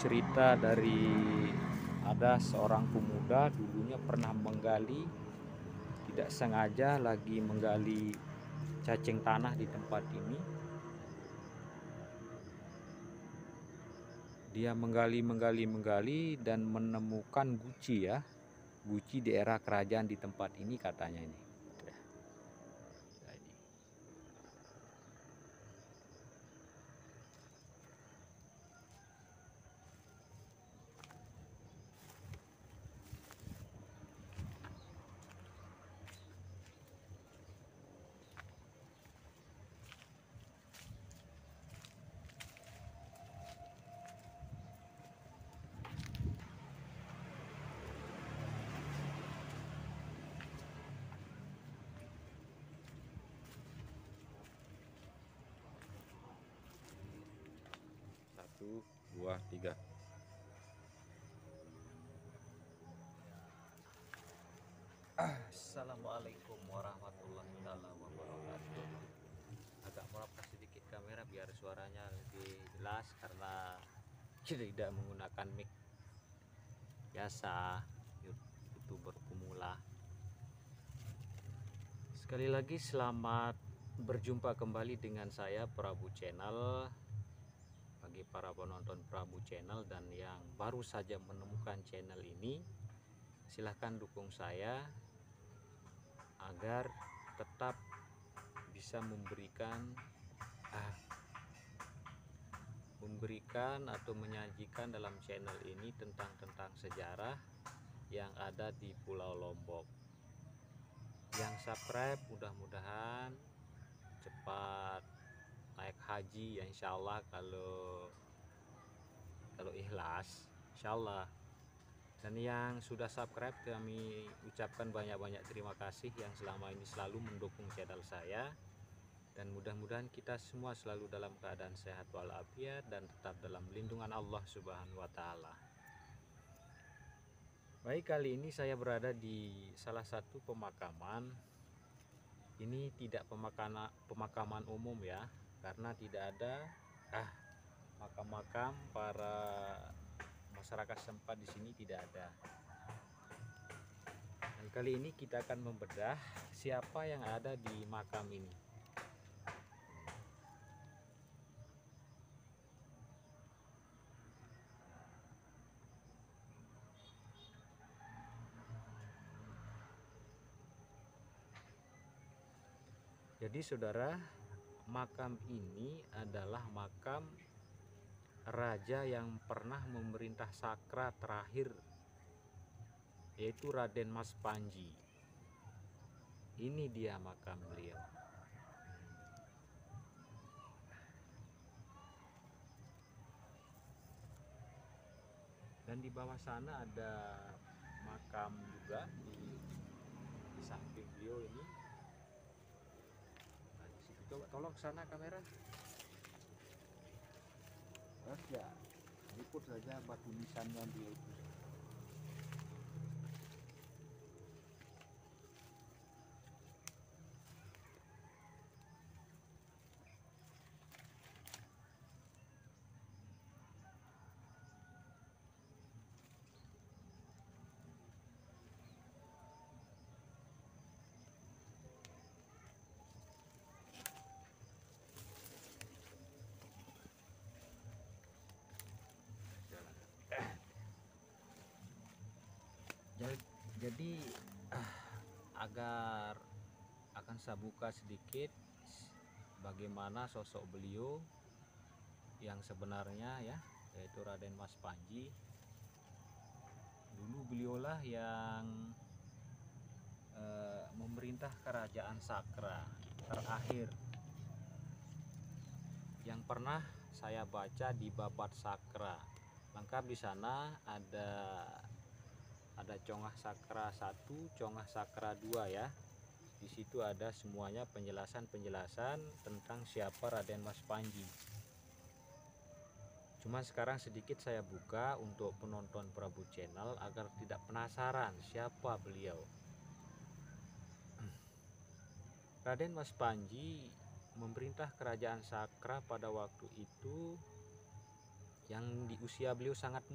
cerita dari ada seorang pemuda dulunya pernah menggali, tidak sengaja lagi menggali cacing tanah di tempat ini. Dia menggali dan menemukan guci ya. Guci di era kerajaan di tempat ini katanya ini. Jadi, 1, 2, 3. Assalamualaikum warahmatullahi wabarakatuh. Agak merapkan sedikit kamera biar suaranya lebih jelas karena tidak menggunakan mic biasa YouTuber pemula. Sekali lagi selamat berjumpa kembali dengan saya Prabu Channel. Bagi para penonton Prabu Channel dan yang baru saja menemukan channel ini, silahkan dukung saya agar tetap bisa memberikan atau menyajikan dalam channel ini tentang sejarah yang ada di Pulau Lombok. Yang subscribe mudah-mudahan cepat naik haji ya, insya Allah, kalau ikhlas insya Allah. Dan yang sudah subscribe kami ucapkan banyak-banyak terima kasih yang selama ini selalu mendukung channel saya. Dan mudah-mudahan kita semua selalu dalam keadaan sehat walafiat dan tetap dalam lindungan Allah Subhanahu wa Ta'ala. Baik, kali ini saya berada di salah satu pemakaman. Ini tidak pemakaman umum ya, karena tidak ada makam-makam para masyarakat setempat di sini, tidak ada. Dan kali ini kita akan membedah siapa yang ada di makam ini. Jadi saudara, makam ini adalah makam raja yang pernah memerintah Sakra terakhir, yaitu Raden Mas Panji. Ini dia makam beliau. Dan di bawah sana ada makam juga di samping beliau ini. Nah, di situ coba tolong ke sana kamera. Ya, liput saja batu nisannya dia itu. Jadi agar akan saya buka sedikit bagaimana sosok beliau yang sebenarnya ya, yaitu Raden Mas Panji. Dulu beliaulah yang memerintah kerajaan Sakra terakhir, yang pernah saya baca di Babat Sakra. Lengkap di sana ada Congah Sakra 1, Congah Sakra 2 ya. Di situ ada semuanya penjelasan tentang siapa Raden Mas Panji. Cuma sekarang sedikit saya buka untuk penonton Prabu Channel agar tidak penasaran siapa beliau. Raden Mas Panji memerintah kerajaan Sakra pada waktu itu yang di usia beliau sangat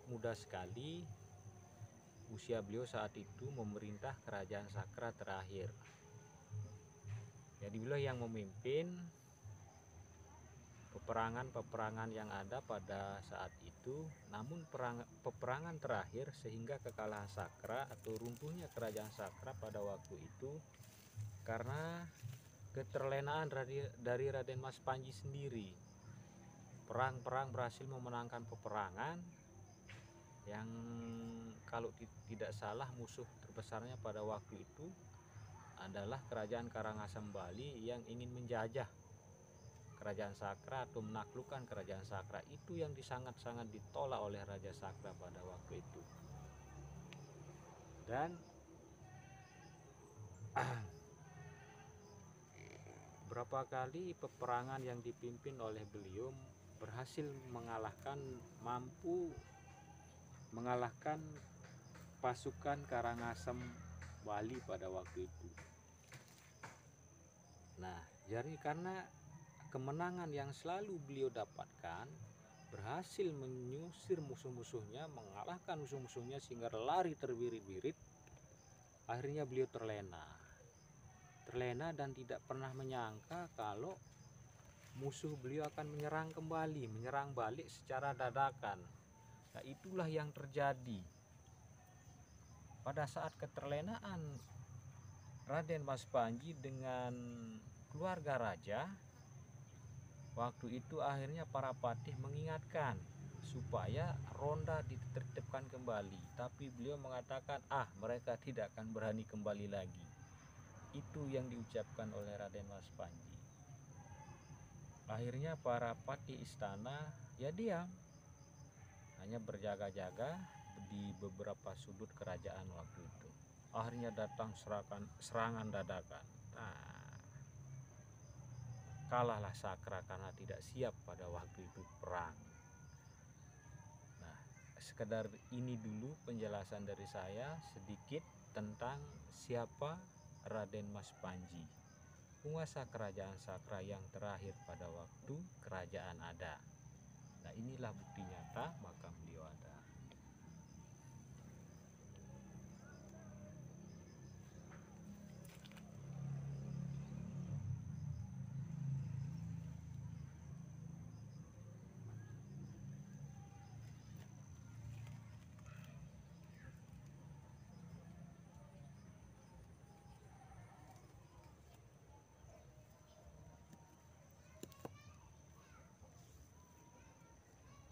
muda sekali. Usia beliau saat itu memerintah kerajaan Sakra terakhir. Jadi beliau yang memimpin peperangan yang ada pada saat itu. Namun peperangan terakhir sehingga kekalahan Sakra atau runtuhnya kerajaan Sakra pada waktu itu karena keterlenaan dari Raden Mas Panji sendiri. Perang berhasil memenangkan peperangan yang kalau tidak salah musuh terbesarnya pada waktu itu adalah kerajaan Karangasem Bali yang ingin menjajah kerajaan Sakra atau menaklukkan kerajaan Sakra. Itu yang sangat-sangat ditolak oleh Raja Sakra pada waktu itu. Dan berapa kali peperangan yang dipimpin oleh beliau berhasil mampu mengalahkan pasukan Karangasem Bali pada waktu itu. Nah, jadi karena kemenangan yang selalu beliau dapatkan, berhasil menyusir musuh-musuhnya, mengalahkan musuh-musuhnya sehingga lari terbirit-birit, akhirnya beliau terlena dan tidak pernah menyangka kalau musuh beliau akan menyerang balik secara dadakan. Nah, itulah yang terjadi pada saat keterlenaan Raden Mas Panji dengan keluarga raja. Waktu itu akhirnya para patih mengingatkan supaya ronda ditertibkan kembali, tapi beliau mengatakan mereka tidak akan berani kembali lagi. Itu yang diucapkan oleh Raden Mas Panji. Akhirnya para patih istana ya diam, hanya berjaga-jaga di beberapa sudut kerajaan waktu itu. Akhirnya datang serangan dadakan. Kalahlah Sakra karena tidak siap pada waktu itu perang. Nah, sekedar ini dulu penjelasan dari saya sedikit tentang siapa Raden Mas Panji, penguasa kerajaan Sakra yang terakhir pada waktu kerajaan ada. Nah, inilah bukti nyata makam beliau ada.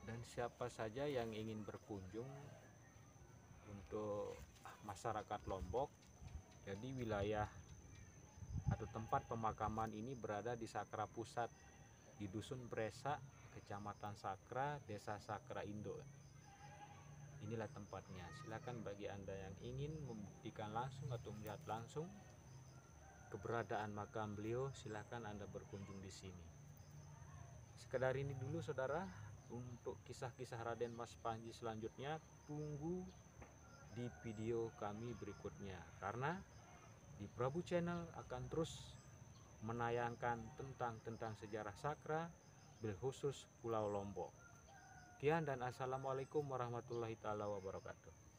Dan siapa saja yang ingin berkunjung untuk masyarakat Lombok, jadi wilayah atau tempat pemakaman ini berada di Sakra Pusat, di Dusun Bresa, Kecamatan Sakra, Desa Sakra Indo. Inilah tempatnya. Silakan bagi Anda yang ingin membuktikan langsung atau melihat langsung keberadaan makam beliau, silakan Anda berkunjung di sini. Sekedar ini dulu saudara. Untuk kisah-kisah Raden Mas Panji selanjutnya tunggu di video kami berikutnya, karena di Prabu Channel akan terus menayangkan tentang sejarah Sakra, bil khusus Pulau Lombok. Sekian dan assalamualaikum warahmatullahi taala wabarakatuh.